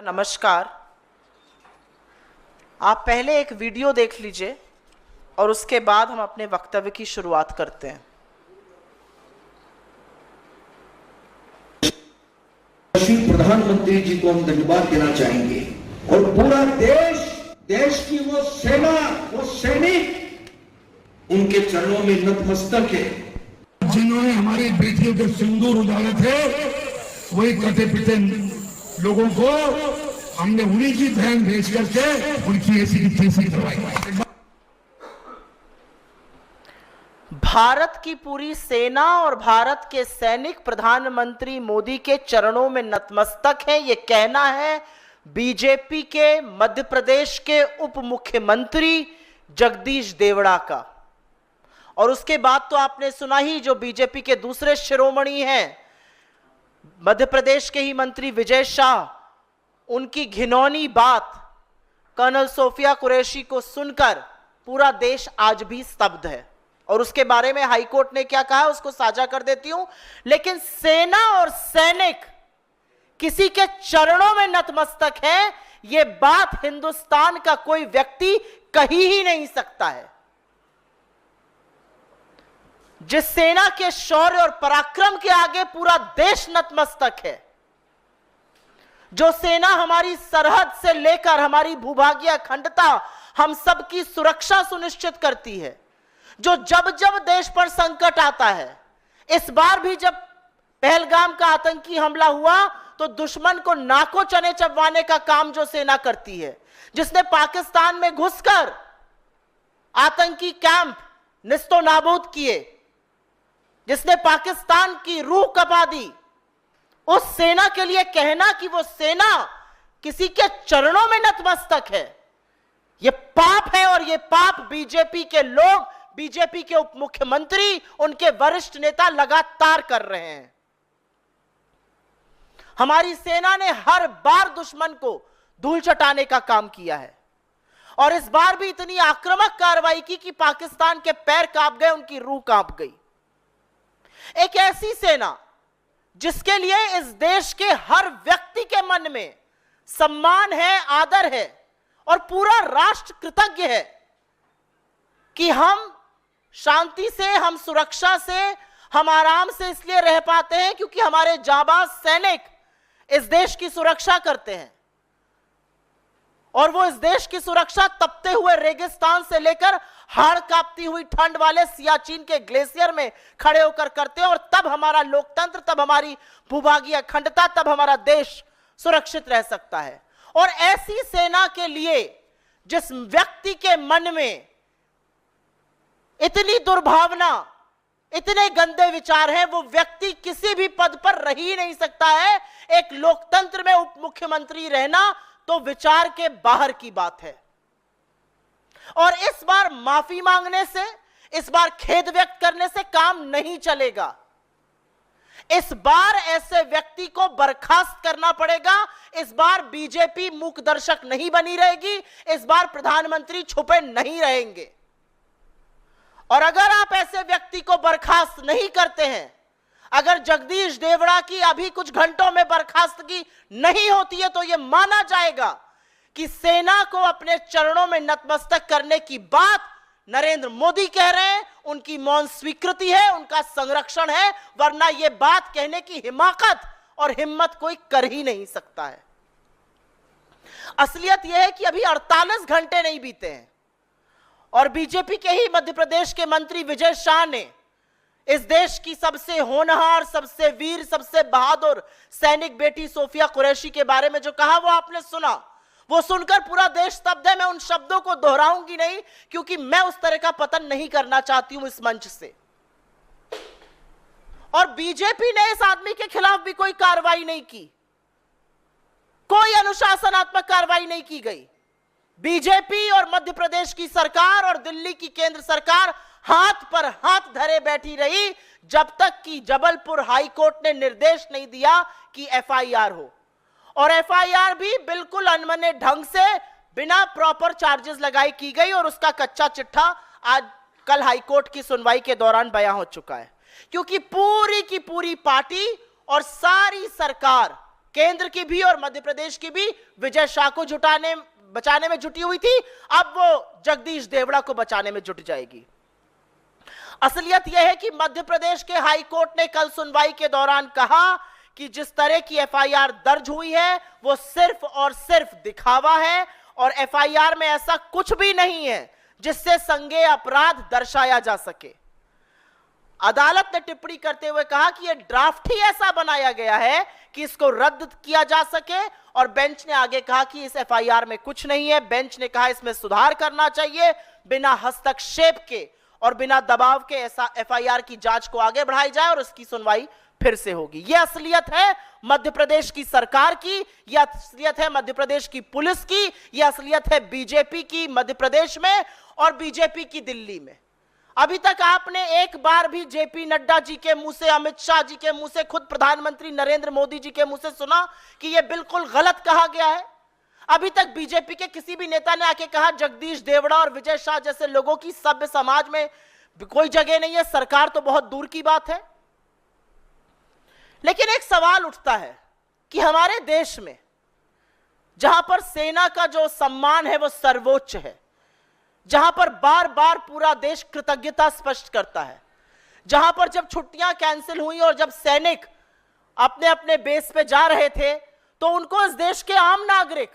नमस्कार। आप पहले एक वीडियो देख लीजिए और उसके बाद हम अपने वक्तव्य की शुरुआत करते हैं। प्रधानमंत्री जी को हम धन्यवाद देना चाहेंगे और पूरा देश की वो सेना, वो सैनिक उनके चरणों में नतमस्तक है। जिन्होंने हमारी बेटियों के सिंदूर उजाले थे, वही कटे पिटे लोगों को हमने उन्हीं की बहन भेज करके उनकी ऐसी की तैसी करवाई। भारत की पूरी सेना और भारत के सैनिक प्रधानमंत्री मोदी के चरणों में नतमस्तक हैं, ये कहना है बीजेपी के मध्य प्रदेश के उप मुख्यमंत्री जगदीश देवड़ा का। और उसके बाद तो आपने सुना ही, जो बीजेपी के दूसरे शिरोमणि हैं मध्य प्रदेश के ही मंत्री विजय शाह, उनकी घिनौनी बात कर्नल सोफिया कुरैशी को सुनकर पूरा देश आज भी स्तब्ध है। और उसके बारे में हाईकोर्ट ने क्या कहा उसको साझा कर देती हूं। लेकिन सेना और सैनिक किसी के चरणों में नतमस्तक है, यह बात हिंदुस्तान का कोई व्यक्ति कही ही नहीं सकता है। जिस सेना के शौर्य और पराक्रम के आगे पूरा देश नतमस्तक है, जो सेना हमारी सरहद से लेकर हमारी भूभागीय अखंडता, हम सबकी सुरक्षा सुनिश्चित करती है, जो जब जब देश पर संकट आता है, इस बार भी जब पहलगाम का आतंकी हमला हुआ तो दुश्मन को नाकों चने चबवाने का काम जो सेना करती है, जिसने पाकिस्तान में घुसकर आतंकी कैंप निस्तो नाबूद किए, जिसने पाकिस्तान की रूह कपा दी, उस सेना के लिए कहना कि वो सेना किसी के चरणों में नतमस्तक है, यह पाप है। और यह पाप बीजेपी के लोग, बीजेपी के उप मुख्यमंत्री, उनके वरिष्ठ नेता लगातार कर रहे हैं। हमारी सेना ने हर बार दुश्मन को धूल चटाने का काम किया है और इस बार भी इतनी आक्रामक कार्रवाई की कि पाकिस्तान के पैर कांप गए, उनकी रूह कांप गई। एक ऐसी सेना जिसके लिए इस देश के हर व्यक्ति के मन में सम्मान है, आदर है और पूरा राष्ट्र कृतज्ञ है कि हम शांति से, हम सुरक्षा से, हम आराम से इसलिए रह पाते हैं क्योंकि हमारे जाबाज सैनिक इस देश की सुरक्षा करते हैं। और वो इस देश की सुरक्षा तपते हुए रेगिस्तान से लेकर हाड़ कांपती हुई ठंड वाले सियाचिन के ग्लेशियर में खड़े होकर करते हैं। और तब हमारा लोकतंत्र, तब हमारी भूभागीय अखंडता, तब हमारा देश सुरक्षित रह सकता है। और ऐसी सेना के लिए जिस व्यक्ति के मन में इतनी दुर्भावना, इतने गंदे विचार हैं, वो व्यक्ति किसी भी पद पर रह ही नहीं सकता है। एक लोकतंत्र में उप मुख्यमंत्री रहना तो विचार के बाहर की बात है। और इस बार माफी मांगने से, इस बार खेद व्यक्त करने से काम नहीं चलेगा। इस बार ऐसे व्यक्ति को बर्खास्त करना पड़ेगा। इस बार बीजेपी मूक दर्शक नहीं बनी रहेगी। इस बार प्रधानमंत्री छुपे नहीं रहेंगे। और अगर आप ऐसे व्यक्ति को बर्खास्त नहीं करते हैं, अगर जगदीश देवड़ा की अभी कुछ घंटों में बर्खास्तगी नहीं होती है, तो यह माना जाएगा कि सेना को अपने चरणों में नतमस्तक करने की बात नरेंद्र मोदी कह रहे हैं, उनकी मौन स्वीकृति है, उनका संरक्षण है, वरना यह बात कहने की हिमाकत और हिम्मत कोई कर ही नहीं सकता है। असलियत यह है कि अभी 48 घंटे नहीं बीते हैं और बीजेपी के ही मध्य प्रदेश के मंत्री विजय शाह ने इस देश की सबसे होनहार, सबसे वीर, सबसे बहादुर सैनिक बेटी सोफिया कुरैशी के बारे में जो कहा वो आपने सुना। वो सुनकर पूरा देश स्तब्ध है। मैं उन शब्दों को दोहराऊंगी नहीं क्योंकि मैं उस तरह का पतन नहीं करना चाहती हूं इस मंच से। और बीजेपी ने इस आदमी के खिलाफ भी कोई कार्रवाई नहीं की, कोई अनुशासनात्मक कार्रवाई नहीं की गई। बीजेपी और मध्य प्रदेश की सरकार और दिल्ली की केंद्र सरकार हाथ पर हाथ धरे बैठी रही जब तक कि जबलपुर हाईकोर्ट ने निर्देश नहीं दिया कि एफआईआर हो। और एफआईआर भी बिल्कुल अनमने ढंग से बिना प्रॉपर चार्जेस लगाई की गई और उसका कच्चा चिट्ठा आज कल हाईकोर्ट की सुनवाई के दौरान बयां हो चुका है। क्योंकि पूरी की पूरी पार्टी और सारी सरकार केंद्र की भी और मध्य प्रदेश की भी विजय शाह को बचाने में जुटी हुई थी, अब वो जगदीश देवड़ा को बचाने में जुट जाएगी। असलियत यह है कि मध्य प्रदेश के हाई कोर्ट ने कल सुनवाई के दौरान कहा कि जिस तरह की एफआईआर दर्ज हुई है वो सिर्फ और सिर्फ दिखावा है और एफआईआर में ऐसा कुछ भी नहीं है जिससे संज्ञेय अपराध दर्शाया जा सके। अदालत ने टिप्पणी करते हुए कहा कि यह ड्राफ्ट ही ऐसा बनाया गया है कि इसको रद्द किया जा सके और बेंच ने आगे कहा कि इस एफआईआर में कुछ नहीं है। बेंच ने कहा इसमें सुधार करना चाहिए, बिना हस्तक्षेप के और बिना दबाव के ऐसा एफआईआर की जांच को आगे बढ़ाई जाए और उसकी सुनवाई फिर से होगी। यह असलियत है मध्य प्रदेश की सरकार की, यह असलियत है मध्य प्रदेश की पुलिस की, यह असलियत है बीजेपी की मध्य प्रदेश में और बीजेपी की दिल्ली में। अभी तक आपने एक बार भी जेपी नड्डा जी के मुंह से, अमित शाह जी के मुंह से, खुद प्रधानमंत्री नरेंद्र मोदी जी के मुंह से सुना कि यह बिल्कुल गलत कहा गया है? अभी तक बीजेपी के किसी भी नेता ने आके कहा जगदीश देवड़ा और विजय शाह जैसे लोगों की सभ्य समाज में कोई जगह नहीं है, सरकार तो बहुत दूर की बात है। लेकिन एक सवाल उठता है कि हमारे देश में जहां पर सेना का जो सम्मान है वो सर्वोच्च है, जहां पर बार बार पूरा देश कृतज्ञता स्पष्ट करता है, जहां पर जब छुट्टियां कैंसिल हुई और जब सैनिक अपने अपने बेस पे जा रहे थे तो उनको इस देश के आम नागरिक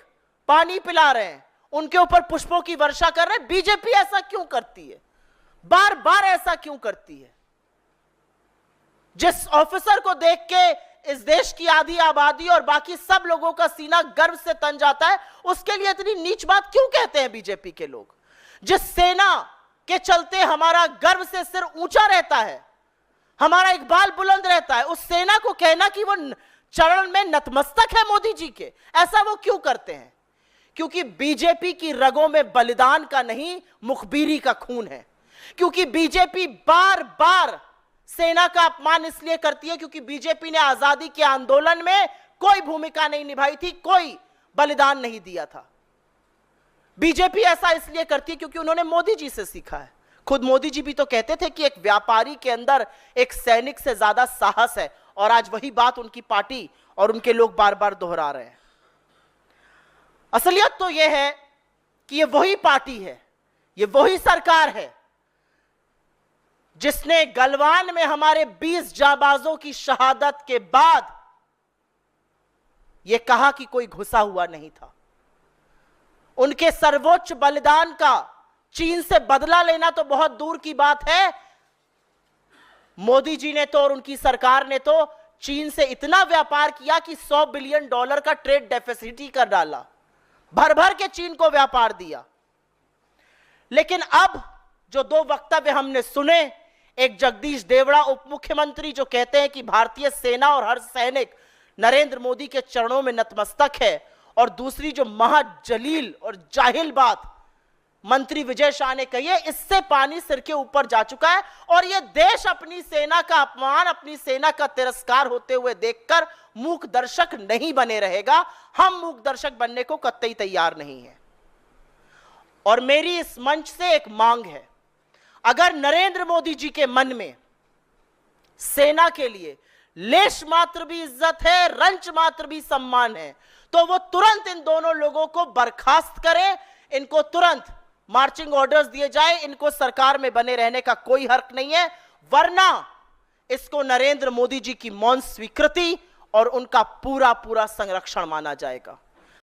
पानी पिला रहे हैं, उनके ऊपर पुष्पों की वर्षा कर रहे हैं। बीजेपी ऐसा क्यों करती है? बार बार ऐसा क्यों करती है? जिस ऑफिसर को देख के इस देश की आधी आबादी और बाकी सब लोगों का सीना गर्व से तन जाता है, उसके लिए इतनी नीच बात क्यों कहते हैं बीजेपी के लोग? जिस सेना के चलते हमारा गर्व से सिर ऊंचा रहता है, हमारा इकबाल बुलंद रहता है, उस सेना को कहना कि वो चरण में नतमस्तक है मोदी जी के, ऐसा वो क्यों करते हैं? क्योंकि बीजेपी की रगों में बलिदान का नहीं, मुखबिरी का खून है। क्योंकि बीजेपी बार बार सेना का अपमान इसलिए करती है क्योंकि बीजेपी ने आजादी के आंदोलन में कोई भूमिका नहीं निभाई थी, कोई बलिदान नहीं दिया था। बीजेपी ऐसा इसलिए करती है क्योंकि उन्होंने मोदी जी से सीखा है। खुद मोदी जी भी तो कहते थे कि एक व्यापारी के अंदर एक सैनिक से ज्यादा साहस है, और आज वही बात उनकी पार्टी और उनके लोग बार बार दोहरा रहे हैं। असलियत तो यह है कि ये वही पार्टी है, ये वही सरकार है जिसने गलवान में हमारे 20 जाबाजों की शहादत के बाद यह कहा कि कोई घुसा हुआ नहीं था। उनके सर्वोच्च बलिदान का चीन से बदला लेना तो बहुत दूर की बात है। मोदी जी ने तो और उनकी सरकार ने तो चीन से इतना व्यापार किया कि $100 बिलियन का ट्रेड डेफिसिट ही कर डाला, भर भर के चीन को व्यापार दिया। लेकिन अब जो दो वक्तव्य हमने सुने, एक जगदीश देवड़ा उप मुख्यमंत्री जो कहते हैं कि भारतीय सेना और हर सैनिक नरेंद्र मोदी के चरणों में नतमस्तक है, और दूसरी जो महाजलील और जाहिल बात मंत्री विजय शाह ने कही है, इससे पानी सिर के ऊपर जा चुका है। और यह देश अपनी सेना का अपमान, अपनी सेना का तिरस्कार होते हुए देखकर मूक दर्शक नहीं बने रहेगा। हम मूक दर्शक बनने को कतई तैयार नहीं है। और मेरी इस मंच से एक मांग है, अगर नरेंद्र मोदी जी के मन में सेना के लिए लेश मात्र भी इज्जत है, रंच मात्र भी सम्मान है, तो वो तुरंत इन दोनों लोगों को बर्खास्त करें, इनको तुरंत मार्चिंग ऑर्डर्स दिए जाए, इनको सरकार में बने रहने का कोई हक नहीं है, वरना इसको नरेंद्र मोदी जी की मौन स्वीकृति और उनका पूरा पूरा संरक्षण माना जाएगा।